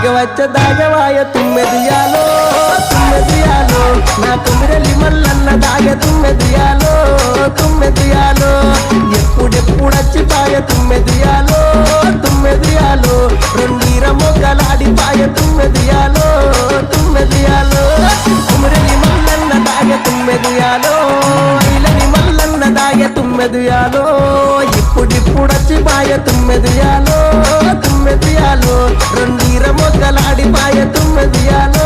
దాగవాయ తుమ్మెదియాలో తుమ్మెదియాలో నా తుమ్మిరెల్లి మల్లన్న దాగ తుమ్మెదియాలో తుమ్మెదియాలో ఎప్పుడెప్పుడచ్చిపాయ తుమ్మెదియాలో తుమ్మెదియాలో రెండీర మొగ్గలాడిపాయ తుమ్మెదియాలో తుమ్మెదియాలో తుమ్మిరెల్లి మల్లన్న దాగ తుమ్మెదియాలో ఇలని మల్లన్న దాగ తుమ్మెదియాలో ఇప్పుడిప్పుడచ్చిపాయ తుమ్మెదియాలో తుమ్మెదియాలో రెండీర మొగ్గలాడిపాయ తుమ్మెదియాలో